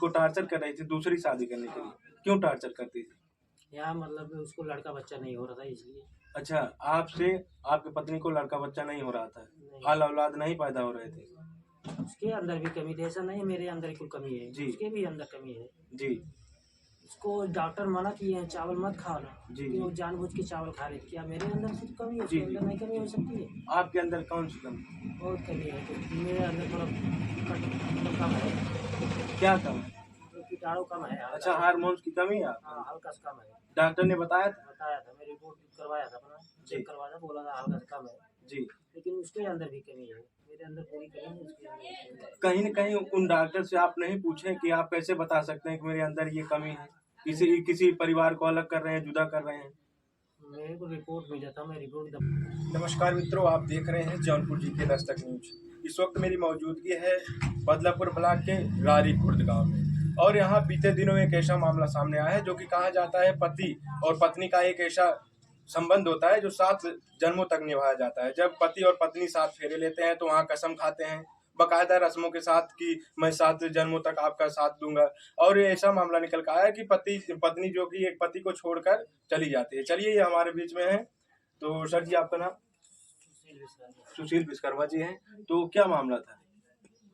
उसको टार्चर कर रही थी दूसरी शादी करने के लिए। क्यों टार्चर करती थी? यहाँ मतलब उसको लड़का बच्चा नहीं हो रहा था इसलिए। अच्छा, आपसे आपकी पत्नी को लड़का बच्चा नहीं हो रहा था, नहीं, हाल औलाद नहीं पैदा हो रहे थे। उसके अंदर भी कमी थी, ऐसा नहीं है मेरे अंदर ही कोई कमी है, जी। उसके भी अंदर कमी है। जी उसको डॉक्टर मना किए हैं चावल मत खाना, जी कि वो जानबूझ के चावल खा रही थी। क्या मेरे अंदर सिर्फ कमी है, जी उसके जी। अंदर नहीं कमी हो सकती है? आपके अंदर कौन सी कमी? बहुत कमी है, तो मेरे अंदर थोड़ा कम है, क्या कम है? तो कीटाणु कम है, हल्का अच्छा, सा। हार्मोन्स की कमी है आपके हाँ, अंदर। हल्का सा कम है। डॉक्टर ने बताया था? बताया था, मैं रिपोर्ट करवाया था अपना, जी चेक करवाया था, बोला था हल्का सा कम है। जी। लेकिन उसके अंदर भी कमी है, मेरे अंदर पूरी कमी है, उसके अंदर भी कमी है। कहीं न कहीं उन डॉक्टर से आप नहीं पूछे कि आप कैसे बता सकते हैं कि मेरे अंदर ये कमी है? किसी परिवार को अलग कर रहे हैं, जुदा कर रहे हैं? मेरे को रिपोर्ट मिला था, मैं रिपोर्ट नमस्कार मित्रों, आप देख रहे हैं जौनपुर जीके दस्तक न्यूज। इस वक्त मेरी मौजूदगी है बदलापुर ब्लॉक के रारी खुर्द गांव में, और यहाँ बीते दिनों एक ऐसा मामला सामने आया है जो कि कहा जाता है पति और पत्नी का एक ऐसा संबंध होता है जो 7 जन्मों तक निभाया जाता है। जब पति और पत्नी साथ फेरे लेते हैं तो वहाँ कसम खाते हैं बकायदा रस्मों के साथ कि मैं 7 जन्मों तक आपका साथ दूंगा। और ये ऐसा मामला निकल कर आया कि पत्नी जो कि एक पति को छोड़कर चली जाती है। चलिए, ये हमारे बीच में है। तो सर जी, आपका नाम? सुशील विश्वकर्मा जी हैं। तो क्या मामला था,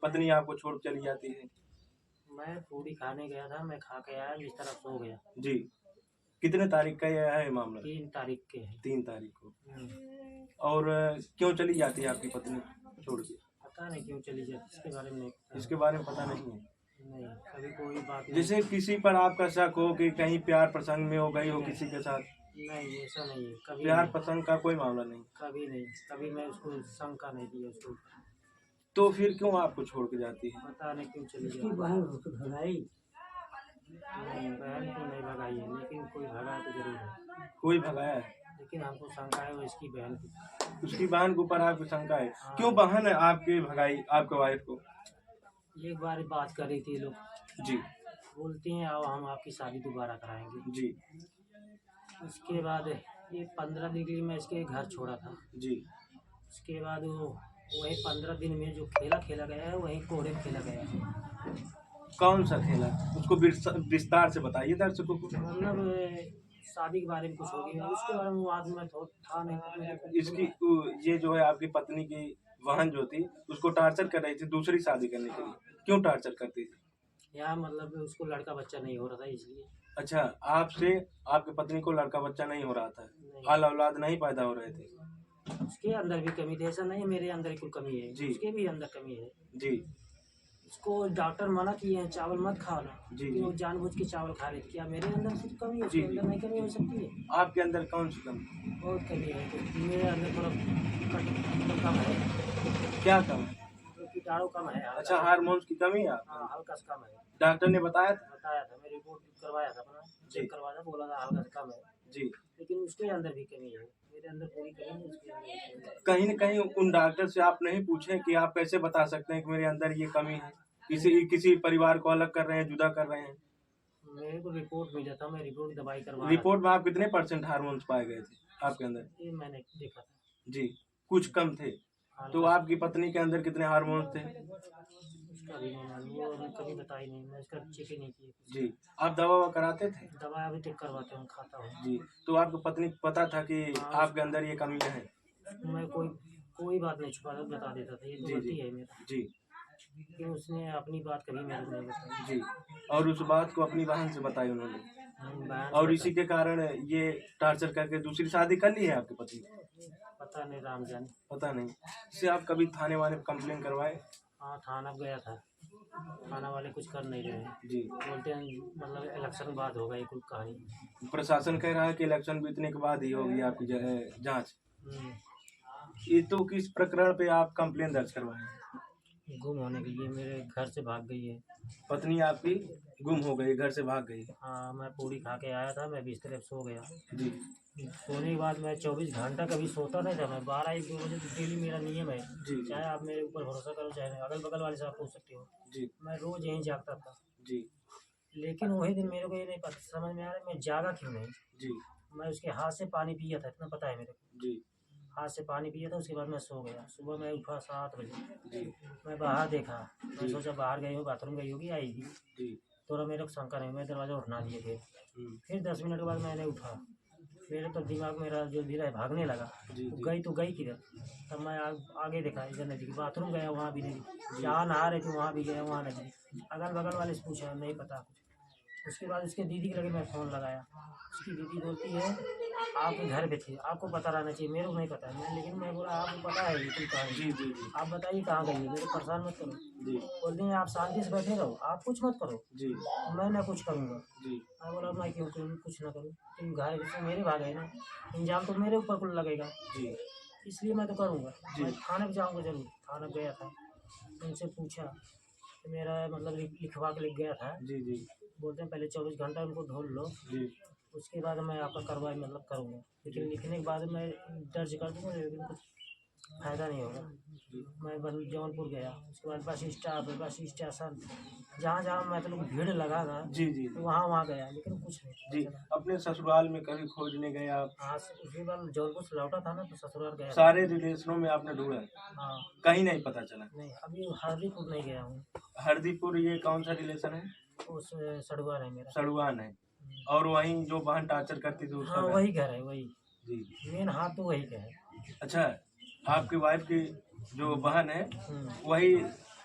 पत्नी आपको छोड़ चली जाती है? मैं पूरी खाने गया था, मैं खा के आया, इस तरफ सो गया। जी। कितने तारीख का ये है मामला? 3 तारीख के है। 3 तारीख को। और क्यों चली जाती है आपकी पत्नी छोड़ के? पता नहीं क्यों चली जाती, इसके बारे में नहीं पता। इसके बारे में पता नहीं है? नहीं, कभी कोई बात नहीं। जैसे किसी पर आपका शक हो कि कहीं प्यार प्रसंग में हो गई हो किसी के साथ? नहीं, ऐसा नहीं है, कभी प्यार नहीं, प्रसंग का कोई मामला नहीं? कभी नहीं, कभी मैं उसको शंका नहीं दिया उसको। तो फिर क्यों आपको छोड़ के जाती है? पता नहीं क्यों चली जाती। बहन उसको भगाई? नहीं, बहन को नहीं भगाई है, लेकिन कोई भगाया तो जरूर है। कोई भगाया है? लेकिन हमको शंका है वो इसकी बहन की। उसकी बहन के ऊपर आपकी शंका है? हाँ। क्यों बहन है आपकी भगाई आपके वाइफ को? एक बार बात कर रही थी लोग, जी बोलती हैं आओ हम आपकी शादी दोबारा कराएंगे। जी उसके बाद ये 15 दिन के लिए मैं इसके घर छोड़ा था। जी। उसके बाद वो वही 15 दिन में जो खेला खेला गया है वही कोहरे में खेला गया है। कौन सा खेला? उसको विस्तार से बताइए दर्शकों को। मतलब शादी के बारे में कुछ हो गया, उसके बारे में बात में था नहीं तो मेरे को। इसकी ये जो है आपकी पत्नी की बहन जो थी उसको टार्चर कर रही थी दूसरी शादी करने के लिए। क्यों टार्चर करती थी? यहाँ मतलब उसको लड़का बच्चा नहीं हो रहा था इसलिए। अच्छा, आपसे आपकी पत्नी को लड़का बच्चा नहीं हो रहा था, नहीं, हाल औलाद नहीं पैदा हो रहे थे। उसके अंदर भी कमी थी, ऐसा नहीं है मेरे अंदर ही कोई कमी है, जी। उसके भी अंदर कमी है। जी उसको डॉक्टर मना किए हैं चावल मत खाना, जी कि वो जी। जानबूझ के चावल खा रही थी। क्या मेरे अंदर सिर्फ कमी है, उसके जी, जी। अंदर नहीं कमी हो सकती है? आपके अंदर कौन सी कमी? बहुत कमी है, तो मेरे अंदर थोड़ा कम है, क्या कम है? तो कीटाणु कम है, हल्का अच्छा, सा। हार्मोन्स की कमी है आपके हाँ, अंदर। हल्का सा कम है। डॉक्टर ने बताया था? बताया था, मैं रिपोर्ट करवाया था अपना, जी चेक करवाया था, बोला था हल्का सा कम है। जी। लेकिन उसके अंदर भी कमी है, मेरे अंदर पूरी कमी है, उसके अंदर भी कमी है। कहीं न कहीं उन डॉक्टर से आप नहीं पूछे कि आप कैसे बता सकते हैं कि मेरे अंदर ये कमी है? किसी परिवार को अलग कर रहे हैं, जुदा कर रहे हैं? मेरे को रिपोर्ट मिला था, मैं रिपोर्ट दवाई करवाया रिपोर्ट में आप कितने % हार्मोन्स पाए गए थे आपके अंदर? था। ये मैंने देखा था। जी, कुछ कम थे। तो हल्का आपकी पत्नी के अंदर कितने हार्मोन्स थे? उसका भी नहीं मालूम, वो अभी कभी बताई नहीं, मैं उसका चेक ही नहीं किया। जी, आप दवा-ववा कराते थे? दवा अभी तक करवाते हूँ, खाता हूँ। जी, तो आपकी पत्नी को पता था कि हाँ, आपके अंदर ये कमियाँ हैं? मैं कोई बात नहीं छुपाता, बता देता था, ये तो जी, गलती जी। है मेरा। जी, लेकिन उसने अपनी बात कभी मेरे को नहीं बताई। जी। और उस बात को अपनी बहन से बताई उन्होंने? बहन और से इसी के कारण ये टार्चर करके दूसरी शादी कर ली है आपकी पत्नी? पता नहीं, राम जाने। पता नहीं। इससे आप कभी थाने-वाने में कंप्लेन करवाए? हाँ, थाना गया था, थाना वाले कुछ कर नहीं रहे हैं। जी। बोलते हैं मतलब इलेक्शन बाद होगा ये कुल कहानी। प्रशासन कह रहा है कि इलेक्शन बीतने के बाद ही होगी आपकी जाँच। ये तो किस प्रकरण पे आप कंप्लेन दर्ज करवाए हैं? गुम होने के लिए, मेरे घर से भाग गई है। पत्नी आपकी गुम हो गई, घर से भाग गई। हाँ, मैं पूरी खा के आया था, मैं बिस्तर पे सो गया। जी सोने के बाद मैं 24 घंटा कभी सोता नहीं था, मैं 12-1 बजे डेली मेरा नियम है। जी चाहे आप मेरे ऊपर भरोसा करो चाहे नहीं, अगल बगल वाले से आप पूछ सकते हो, जी मैं रोज यहीं जागता था। जी लेकिन वही दिन मेरे को ये नहीं पता समझ में आ रहा मैं जागा क्यों नहीं। जी मैं उसके हाथ से पानी पिया था, इतना पता है मेरे को। जी हाथ से पानी पिया था, उसके बाद मैं सो गया। सुबह मैं उठा 7 बजे, जी मैं बाहर देखा, मैं सोचा बाहर गई हो, बाथरूम गई होगी, आएगी। जी थोड़ा मेरे को शंका नहीं, मैं दरवाज़ा उठा दिए थे। फिर 10 मिनट के बाद मैंने उठा, मेरे तो दिमाग मेरा जो दिल है भागने लगा। गई तो गई किधर। तब मैं आगे देखा, इधर नहीं दिखी। बाथरूम गया, वहाँ भी नहीं दिखी। जहाँ नहा रहे थे वहाँ भी गया, वहाँ नहीं दिखी। अगल बगल वाले से पूछा, नहीं पता कुछ। उसके बाद उसके दीदी के लगे मैं फ़ोन लगाया। उसकी दीदी बोलती है आप घर पे थे, आपको पता रहना चाहिए, मेरे को नहीं पता है। लेकिन मैं बोला आपको पता है ये कहाँ है, जी। आप बताइए कहाँ गई है, मेरे को परेशान मत करो। जी बोलते हैं आप शांति से बैठे रहो, आप कुछ मत करो, जी मैं ना कुछ करूँगा। जी मैं बोला मैं क्यों करूँ, कुछ ना करूँ, तुम घर से मेरे भाग है ना, इंजाम तो मेरे ऊपर कुल लगेगा, जी इसलिए मैं तो करूँगा। जी। मैं थाने पे जाऊँगा ज़रूर। थाना गया था, उनसे पूछा कि मेरा मतलब लिखवा के लिख गया था। जी बोलते हैं पहले 24 घंटा उनको ढूंढ लो, जी उसके बाद मैं आपका कार्रवाई मतलब करूँगा। लेकिन लिखने के बाद मैं दर्ज कर दूँगा, लेकिन कुछ फ़ायदा नहीं होगा। मैं जौनपुर गया, उसके बाद बस स्टेशन जहाँ जहाँ मतलब भीड़ लगा था, जी जी तो वहाँ गया, लेकिन कुछ नहीं जी। पता चला। अपने ससुराल में कभी खोजने गए आप? हाँ, उसी बार जौनपुर से लौटा था ना, तो ससुराल गया था। सारे रिलेशनों में आपने ढूंढा, हाँ, कहीं नहीं पता चला? नहीं अभी हरदीपुर नहीं गया हूँ। हरदीपुर ये कौन सा रिलेशन है? उस सड़ुआ है मेरा। सड़ुआन है। और वहीं जो बहन टार्चर करती थी उसका हाँ घर? वही घर है, वही जी। मेन हाथ तो वही का है। अच्छा, आपकी वाइफ की जो बहन है हम्म। वही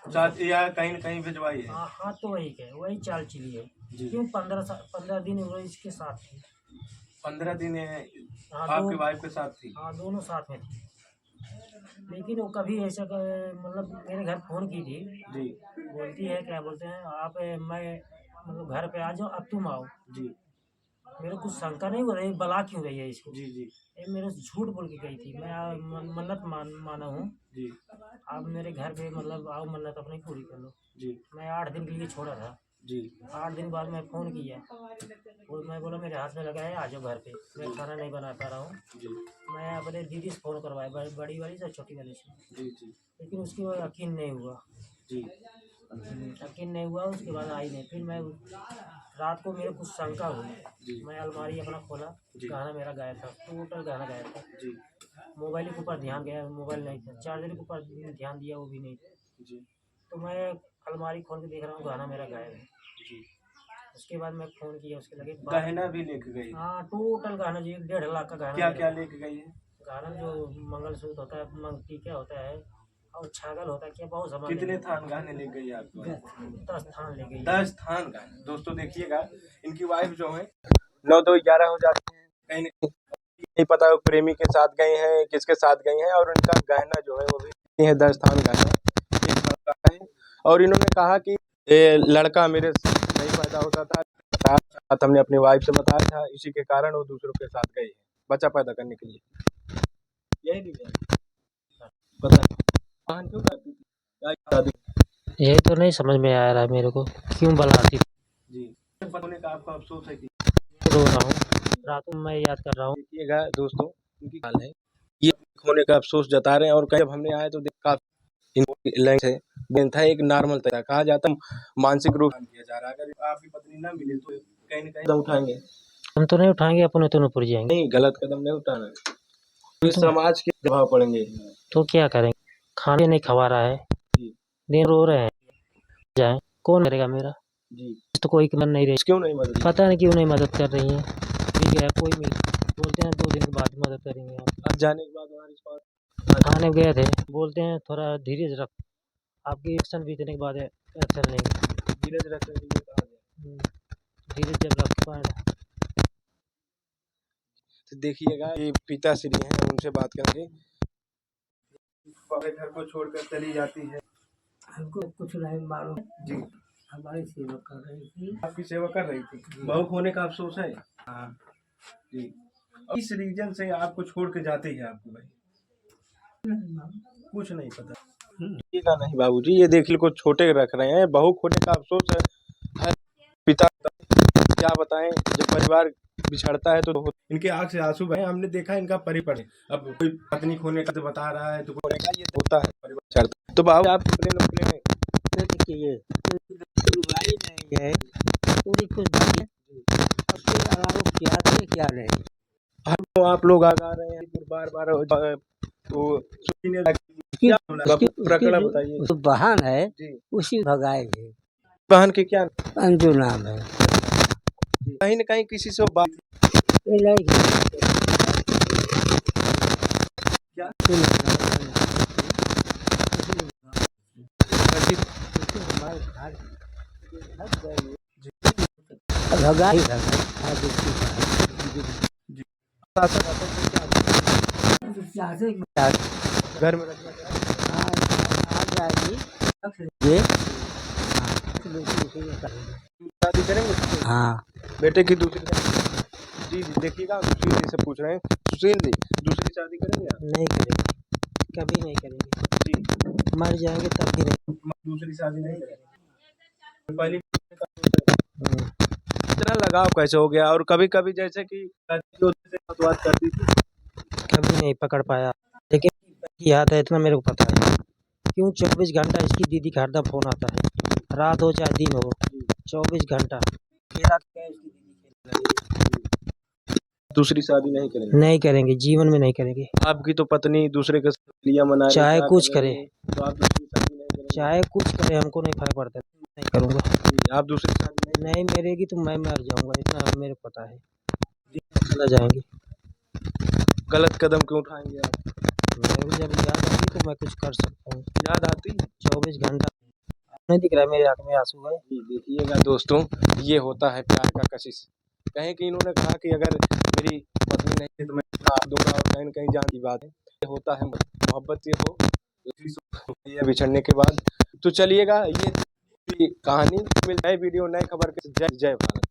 साथ या कहीं न कहीं भिजवाई है? हाँ हाथ तो वही का है, वही चाल चली है। जी। क्यों 15 दिन वो इसके साथ थी। 15 दिन हाँ आपकी दो, वाइफ के साथ थी? हाँ दोनों साथ में थे। लेकिन वो कभी ऐसा मतलब मेरे घर फ़ोन की थी, जी बोलती है क्या बोलते हैं आप, मैं मतलब घर पे आ जाओ, अब तुम आओ। जी मेरे को कुछ शंका नहीं हो रही, बला क्यों रही है इसको। जी जी ये मेरे से झूठ बोल के गई थी, मैं मन्नत माना हूँ, जी आप मेरे घर पे मतलब आओ, मन्नत अपनी पूरी कर लो। जी मैं 8 दिन के लिए छोड़ा था। जी 8 दिन बाद मैं फ़ोन किया, और मैं बोला मेरे हाथ में लगा है, आ जाओ घर पे, मैं खाना नहीं बना पा रहा हूँ। जी मैं अपने दीदी से फ़ोन करवाया, बड़ी वाली से छोटी वाली से, जी जी लेकिन उसके बाद यकीन नहीं हुआ। जी यकीन नहीं हुआ, उसके बाद आई नहीं। फिर मैं रात को मेरे कुछ शंका हुई, जी मैं अलमारी अपना खोला, जी गहना मेरा गायब था, टोटल गहना गायब था। जी मोबाइल के ऊपर ध्यान गया, मोबाइल नहीं था। चार्जर के ऊपर ध्यान दिया, वो भी नहीं था। जी तो मैं अलमारी खोल के देख रहा हूँ, गहना मेरा गायब है। जी। उसके बाद मैं फ़ोन किया, उसके लगे गहना भी लेके गई? हाँ टोटल गहना जो 1.5 लाख का गहना क्या मेरा क्या था। लेके गई है? गहना जो मंगलसूत्र होता है, टीका होता है, और छागल होता है, क्या बहुत सामान ले कितने गई। थान गहने ले गई आपकी वाइफ? 10 थान ले गई। 10 थान गहने। दोस्तों देखिएगा, इनकी वाइफ जो है 9 2 11 हो जाती है, कहीं न कहीं नहीं पता वो प्रेमी के साथ गए हैं, किसके साथ गई हैं, और उनका गहना जो है वो भी है 10 थान गहना एक लड़का है। और इन्होंने कहा कि ये लड़का मेरे साथ नहीं पैदा होता था, साथ हमने अपनी वाइफ से बताया था, इसी के कारण वो दूसरों के साथ गई है बच्चा पैदा करने के लिए। यही नहीं पता है बहन क्यों करती थी? क्या शादी? यही तो नहीं समझ में आ रहा है मेरे को, क्यों बुलाती। जी, होने का आपको अफसोस है कि रो रहा हूँ, रातों में मैं याद कर रहा हूँ। देखिएगा दोस्तों, इनकी हाल है ये होने का अफसोस जता रहे हैं। और कहीं जब हमने आए तो काफी लाइन से दिन था, एक नॉर्मल तरह कहा जाता मानसिक रूप किया जा रहा है। अगर आपकी पत्नी ना मिले तो कहीं न कहीं कदम उठाएंगे? हम तो नहीं उठाएंगे, अपने तो ऊपर जाएंगे। नहीं, गलत कदम नहीं उठाना, तो समाज के प्रभाव पड़ेंगे। तो क्या करेंगे, खाने नहीं खवा रहा है, जी दिन रो रहे हैं, जाए कौन करेगा मेरा, जी तो कोई मन नहीं रही। क्यों नहीं मदद? पता नहीं क्यों नहीं मदद कर रही है। ठीक है, कोई मिल बोलते हैं 2 दिन के बाद मदद करेंगे आप। आज जाने के बाद हमारे पास थाने गए थे, बोलते हैं थोड़ा धीरज रख, आपकी एक्शन बीतने के बाद एक्शन लेंगे। धीरज रखने के लिए कहा गया। धीरज जब रख पाए। तो देखिएगा ये पिताश्री हैं, उनसे बात करेंगे। अपने घर को छोड़कर चली जाती है, हमको कुछ नहीं मालूम जी हमारी सेवा कर रही थी, आपकी सेवा कर रही थी, बहू होने का अफसोस है। हाँ जी, और इस रीजन से आपको छोड़ के जाते हैं आपको भाई? कुछ नहीं पता। देखिएगा नहीं बाबूजी, ये देखिए को छोटे रख रहे हैं, बहू खोने का अफसोस है पिता, क्या बताएं, जब परिवार बिछड़ता है तो इनके आंख से आंसू बहे। हमने देखा इनका परिवार, अब कोई पत्नी खोने का तो बता रहा है, तो खोने का ये होता है, परिवार बिछड़ता है। तो बाबू आप अपने देखिए नहीं है, पूरी कुछ नहीं है, उसके अलावा क्या थे क्या नहीं। आप लोग आ रहे हैं बार बार, तो प्रकरण बताइए। बहन है जी उसी भगाए थे। बहन के क्या अंजू नाम है। कहीं न कहीं किसी से बात क्या घर में शादी करेंगे? हाँ बेटे की दूसरी जी जी देखिएगा, सुशील जी से पूछ रहे हैं। सुशील जी दूसरी शादी करेंगे आप? नहीं करेंगे, कभी नहीं करेंगे, जी मर जाएंगे तब भी नहीं। दूसरी शादी नहीं करेंगे। पहली इतना लगाव कैसे हो गया? और कभी कभी जैसे कि बात करती थी, कभी नहीं पकड़ पाया, लेकिन याद है इतना मेरे को पता है क्यों 24 घंटा इसकी दीदी का हरदम फोन आता है, रात हो चाहे दिन हो, 24 घंटा खेला क्या है इसकी दीदी दूसरी शादी नहीं करेंगे? नहीं करेंगे, जीवन में नहीं करेंगे, आपकी तो पत्नी दूसरे के साथ लिया मना रही, चाहे क्या कुछ कर रही करे, है, तो आप दूसरी शादी नहीं करेंगे? चाहे कुछ करे, हमको नहीं फर्क पड़ता, नहीं करूँगा। जी, आप दूसरी शादी नहीं मरेगी तो मैं मर जाऊँगा, इतना मेरे को पता है, चला जाएंगे। गलत कदम क्यों उठाएंगे आप? मेरे को जब याद आती तो मैं कुछ कर सकता हूँ। याद आती है? 24 घंटा नहीं दिख रहा है, मेरी आँख में आंसू है। जी, देखिएगा दोस्तों, ये होता है प्यार का कशिश। कहें कि इन्होंने कहा कि अगर मेरी पत्नी नहीं है तो मैं साथ दूंगा, और कहीं न कहीं जान की बात है, ये होता है मोहब्बत से हो ये बिछड़ने के बाद। तो चलिएगा, ये कहानी मिल नए वीडियो नए खबर के जय जय भारत।